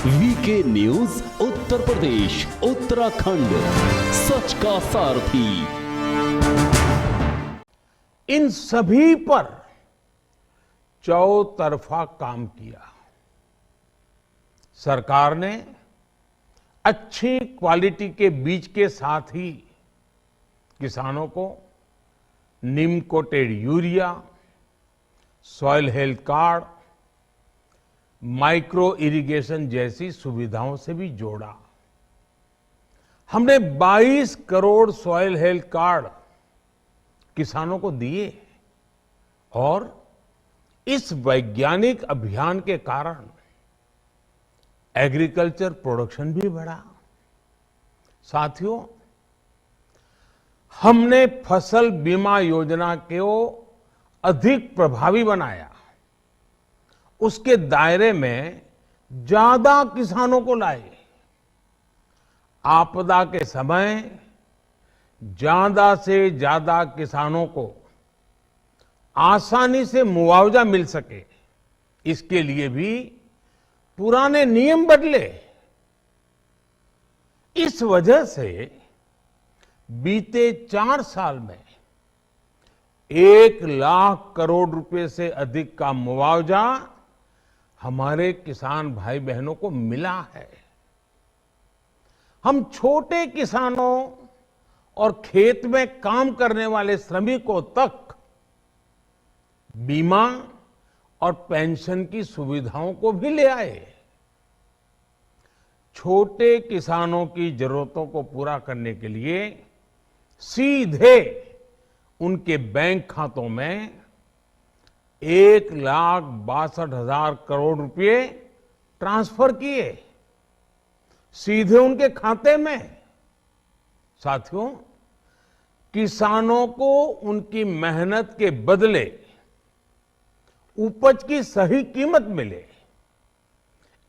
VK news Uttar Pradesh Uttarakhand, सच का सारथी। इन सभी पर चौतरफा काम किया। सरकार ने अच्छी क्वालिटी के बीज के साथ ही किसानों को neem coated urea, soil health card, micro irrigation जैसी सुविधाओं से भी जोड़ा। हमने 22 करोड़ सॉइल हेल्थ कार्ड किसानों को दिए और इस वैज्ञानिक अभियान के कारण एग्रीकल्चर प्रोडक्शन भी बढ़ा। साथियों, हमने फसल बीमा योजना को अधिक प्रभावी बनाया। उसके दायरे में ज्यादा किसानों को लाए। आपदा के समय ज्यादा से ज्यादा किसानों को आसानी से मुआवजा मिल सके, इसके लिए भी पुराने नियम बदले। इस वजह से बीते 4 साल में 1 लाख करोड़ रुपए से अधिक का मुआवजा हमारे किसान भाई बहनों को मिला है। हम छोटे किसानों और खेत में काम करने वाले श्रमिकों तक बीमा और पेंशन की सुविधाओं को भी ले आए। छोटे किसानों की जरूरतों को पूरा करने के लिए सीधे उनके बैंक खातों में 1,62,000 करोड़ रुपए ट्रांसफर किए, सीधे उनके खाते में। साथियों, किसानों को उनकी मेहनत के बदले उपज की सही कीमत मिले,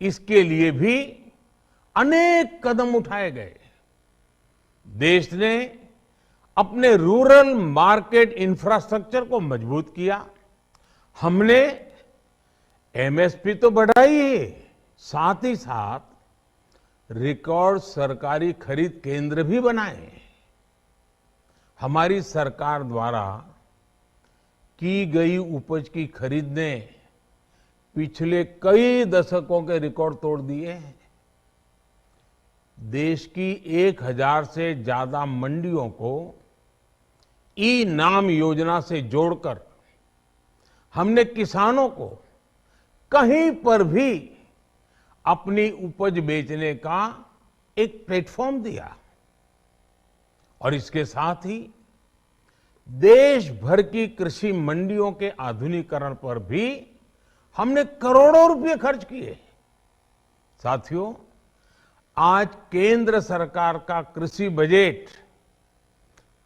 इसके लिए भी अनेक कदम उठाए गए। देश ने अपने रूरल मार्केट इंफ्रास्ट्रक्चर को मजबूत किया। हमने एमएसपी तो बढ़ाई ही, साथ ही साथ रिकॉर्ड सरकारी खरीद केंद्र भी बनाए। हमारी सरकार द्वारा की गई उपज की खरीद ने पिछले कई दशकों के रिकॉर्ड तोड़ दिए हैं। देश की 1000 से ज्यादा मंडियों को ई नाम योजना से जोड़कर हमने किसानों को कहीं पर भी अपनी उपज बेचने का एक प्लेटफॉर्म दिया और इसके साथ ही देश भर की कृषि मंडियों के आधुनिकीकरण पर भी हमने करोड़ों रुपए खर्च किए। साथियों, आज केंद्र सरकार का कृषि बजट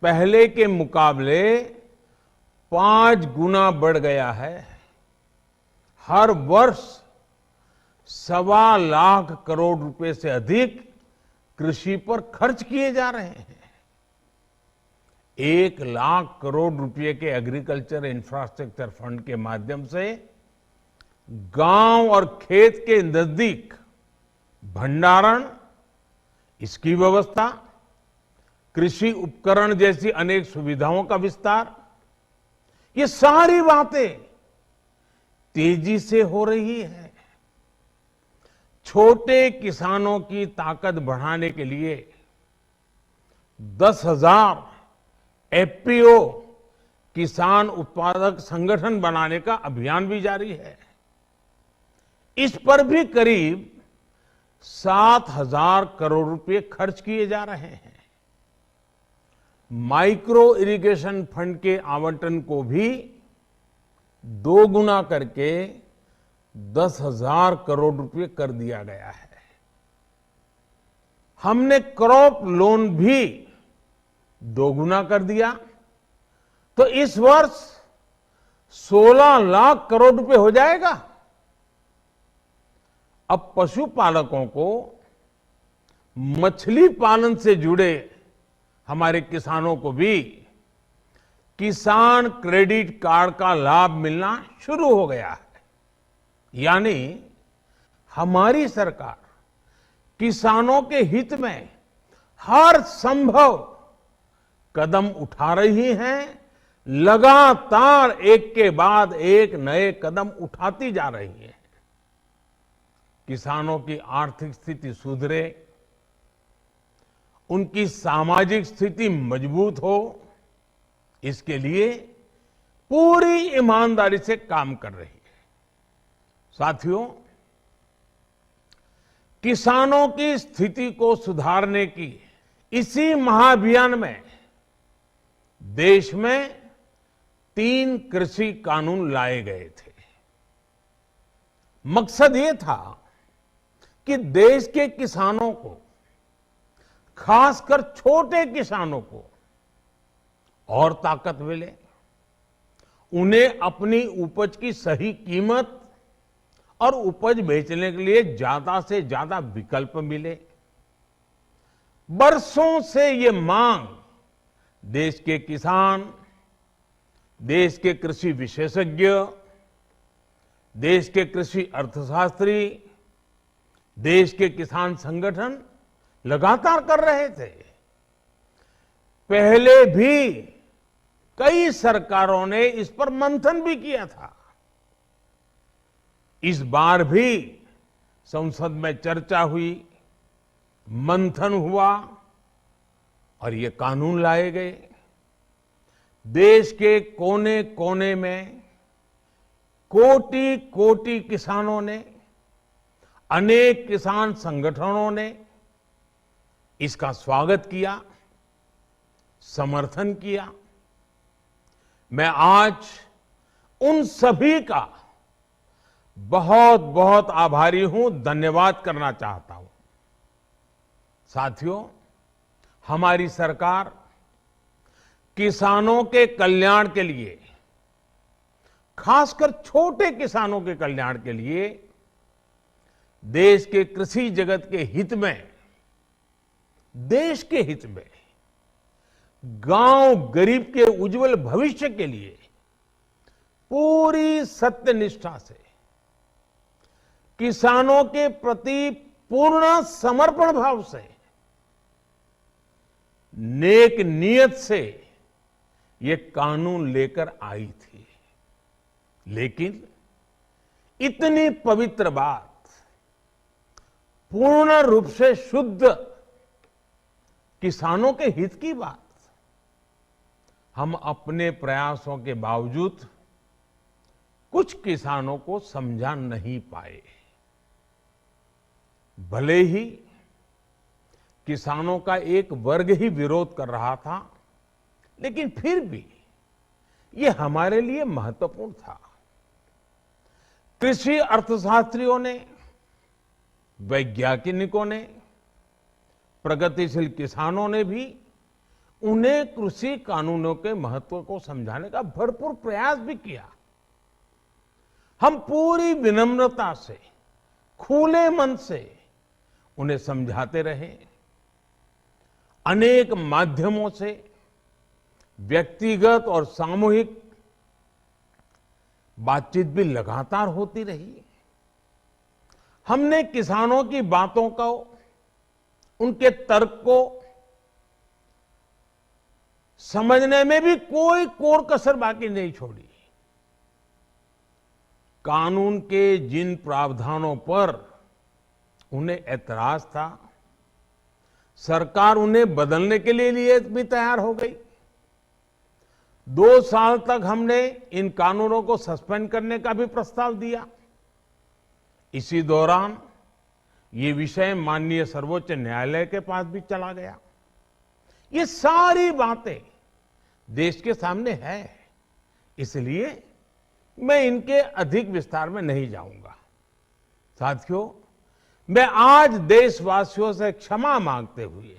पहले के मुकाबले 5 गुना बढ़ गया है। हर वर्ष 1.25 लाख करोड़ रुपए से अधिक कृषि पर खर्च किए जा रहे हैं। 1 लाख करोड़ रुपए के एग्रीकल्चर इंफ्रास्ट्रक्चर फंड के माध्यम से गांव और खेत के नजदीक भंडारण, इसकी व्यवस्था, कृषि उपकरण जैसी अनेक सुविधाओं का विस्तार, ये सारी बातें तेजी से हो रही है। छोटे किसानों की ताकत बढ़ाने के लिए 10,000 एफपीओ किसान उत्पादक संगठन बनाने का अभियान भी जारी है। इस पर भी करीब 7,000 करोड़ रुपए खर्च किए जा रहे हैं। माइक्रो इरिगेशन फंड के आवंटन को भी 2 गुना करके 10,000 करोड़ रुपए कर दिया गया है। हमने क्रॉप लोन भी 2 गुना कर दिया, तो इस वर्ष 16 लाख करोड़ रुपए हो जाएगा। अब पशुपालकों को मछली पालन से जुड़े हमारे किसानों को भी किसान क्रेडिट कार्ड का लाभ मिलना शुरू हो गया है। यानी हमारी सरकार किसानों के हित में हर संभव कदम उठा रही हैं, लगातार एक के बाद एक नए कदम उठाती जा रही हैं। किसानों की आर्थिक स्थिति सुधरे, उनकी सामाजिक स्थिति मजबूत हो, इसके लिए पूरी ईमानदारी से काम कर रही है। साथियों, किसानों की स्थिति को सुधारने की इसी महाअभियान में देश में 3 कृषि कानून लाए गए थे। मकसद ये था कि देश के किसानों को, खासकर छोटे किसानों को और ताकत मिले, उन्हें अपनी उपज की सही कीमत और उपज बेचने के लिए ज्यादा से ज्यादा विकल्प मिले। बरसों से ये मांग देश के किसान, देश के कृषि विशेषज्ञ, देश के कृषि अर्थशास्त्री, देश के किसान संगठन लगातार कर रहे थे। पहले भी कई सरकारों ने इस पर मंथन भी किया था। इस बार भी संसद में चर्चा हुई, मंथन हुआ और ये कानून लाए गए। देश के कोने कोने में कोटि कोटि किसानों ने, अनेक किसान संगठनों ने इसका स्वागत किया, समर्थन किया। मैं आज उन सभी का बहुत बहुत आभारी हूं, धन्यवाद करना चाहता हूं। साथियों, हमारी सरकार किसानों के कल्याण के लिए, खासकर छोटे किसानों के कल्याण के लिए, देश के कृषि जगत के हित में, देश के हित में, गांव गरीब के उज्जवल भविष्य के लिए पूरी सत्यनिष्ठा से, किसानों के प्रति पूर्ण समर्पण भाव से, नेक नियत से ये कानून लेकर आई थी। लेकिन इतनी पवित्र बात, पूर्ण रूप से शुद्ध किसानों के हित की बात, हम अपने प्रयासों के बावजूद कुछ किसानों को समझा नहीं पाए। भले ही किसानों का एक वर्ग ही विरोध कर रहा था, लेकिन फिर भी ये हमारे लिए महत्वपूर्ण था। कृषि अर्थशास्त्रियों ने, वैज्ञानिकों ने, प्रगतिशील किसानों ने भी उन्हें कृषि कानूनों के महत्व को समझाने का भरपूर प्रयास भी किया। हम पूरी विनम्रता से, खुले मन से उन्हें समझाते रहे। अनेक माध्यमों से व्यक्तिगत और सामूहिक बातचीत भी लगातार होती रही। हमने किसानों की बातों को, उनके तर्क को समझने में भी कोई कोर कसर बाकी नहीं छोड़ी। कानून के जिन प्रावधानों पर उन्हें ऐतराज था, सरकार उन्हें बदलने के लिए भी तैयार हो गई। 2 साल तक हमने इन कानूनों को सस्पेंड करने का भी प्रस्ताव दिया। इसी दौरान ये विषय माननीय सर्वोच्च न्यायालय के पास भी चला गया। ये सारी बातें देश के सामने है, इसलिए मैं इनके अधिक विस्तार में नहीं जाऊंगा। साथियों, मैं आज देशवासियों से क्षमा मांगते हुए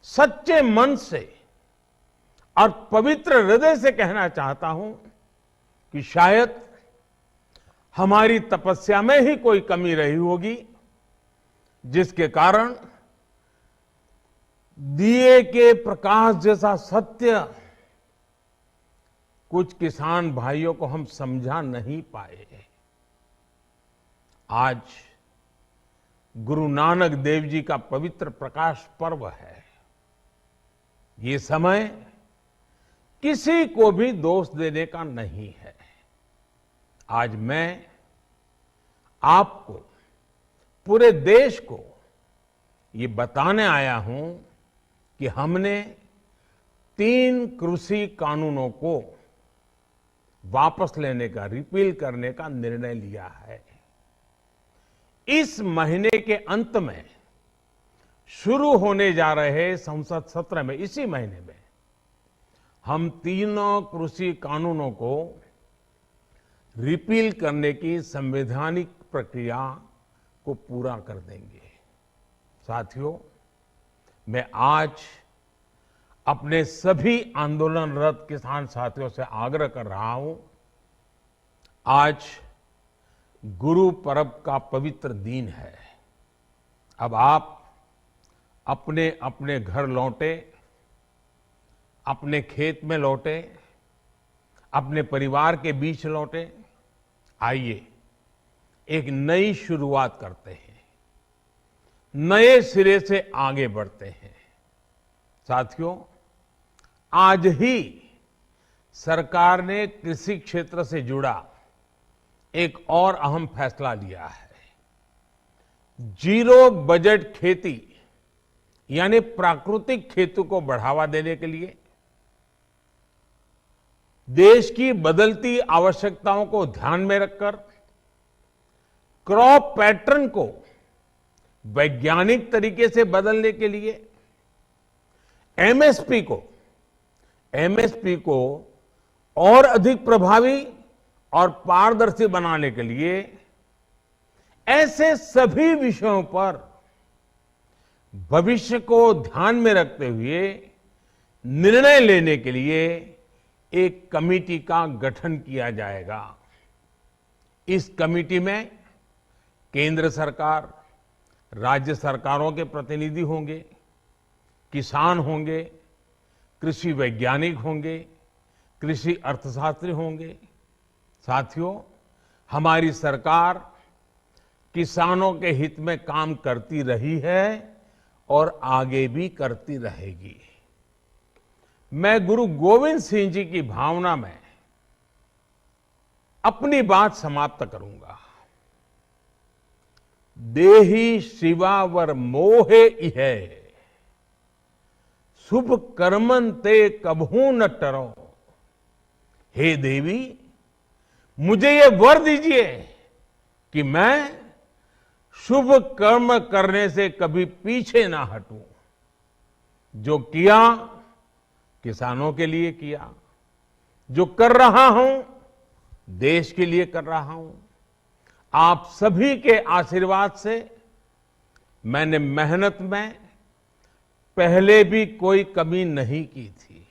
सच्चे मन से और पवित्र हृदय से कहना चाहता हूं कि शायद हमारी तपस्या में ही कोई कमी रही होगी, जिसके कारण दिए के प्रकाश जैसा सत्य कुछ किसान भाइयों को हम समझा नहीं पाए। आज गुरु नानक देव जी का पवित्र प्रकाश पर्व है। ये समय किसी को भी दोष देने का नहीं है। आज मैं आपको, पूरे देश को ये बताने आया हूं कि हमने 3 कृषि कानूनों को वापस लेने का, रिपील करने का निर्णय लिया है। इस महीने के अंत में शुरू होने जा रहे संसद सत्र में, इसी महीने में हम 3 कृषि कानूनों को रिपील करने की संवैधानिक प्रक्रिया को पूरा कर देंगे। साथियों, मैं आज अपने सभी आंदोलनरत किसान साथियों से आग्रह कर रहा हूं, आज गुरु पर्व का पवित्र दिन है। अब आप अपने अपने घर लौटे, अपने खेत में लौटे, अपने परिवार के बीच लौटे। आइए एक नई शुरुआत करते हैं, नए सिरे से आगे बढ़ते हैं। साथियों, आज ही सरकार ने कृषि क्षेत्र से जुड़ा एक और अहम फैसला लिया है। जीरो बजट खेती यानी प्राकृतिक खेती को बढ़ावा देने के लिए, देश की बदलती आवश्यकताओं को ध्यान में रखकर क्रॉप पैटर्न को वैज्ञानिक तरीके से बदलने के लिए एमएसपी को और अधिक प्रभावी और पारदर्शी बनाने के लिए, ऐसे सभी विषयों पर भविष्य को ध्यान में रखते हुए निर्णय लेने के लिए एक कमेटी का गठन किया जाएगा। इस कमेटी में केंद्र सरकार, राज्य सरकारों के प्रतिनिधि होंगे, किसान होंगे, कृषि वैज्ञानिक होंगे, कृषि अर्थशास्त्री होंगे। साथियों, हमारी सरकार किसानों के हित में काम करती रही है और आगे भी करती रहेगी। मैं गुरु गोविंद सिंह जी की भावना में अपनी बात समाप्त करूंगा। देहि शिवावर मोहे इहे, शुभ कर्मन ते कबहू न टरो। हे देवी, मुझे ये वर दीजिए कि मैं शुभ कर्म करने से कभी पीछे ना हटूं। जो किया किसानों के लिए किया, जो कर रहा हूं देश के लिए कर रहा हूं। आप सभी के आशीर्वाद से मैंने मेहनत में पहले भी कोई कमी नहीं की थी।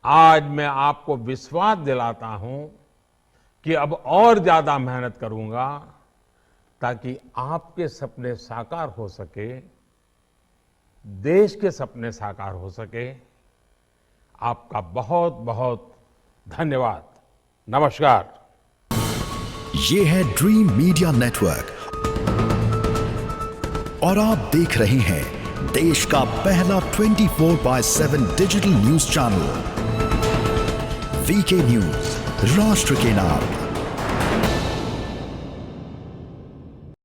आज मैं आपको विश्वास दिलाता हूं कि अब और ज्यादा मेहनत करूंगा ताकि आपके सपने साकार हो सके, देश के सपने साकार हो सके। आपका बहुत बहुत धन्यवाद। नमस्कार। ये है ड्रीम मीडिया नेटवर्क और आप देख रहे हैं देश का पहला 24/7 digital news channel VK news, राष्ट्र के नाम।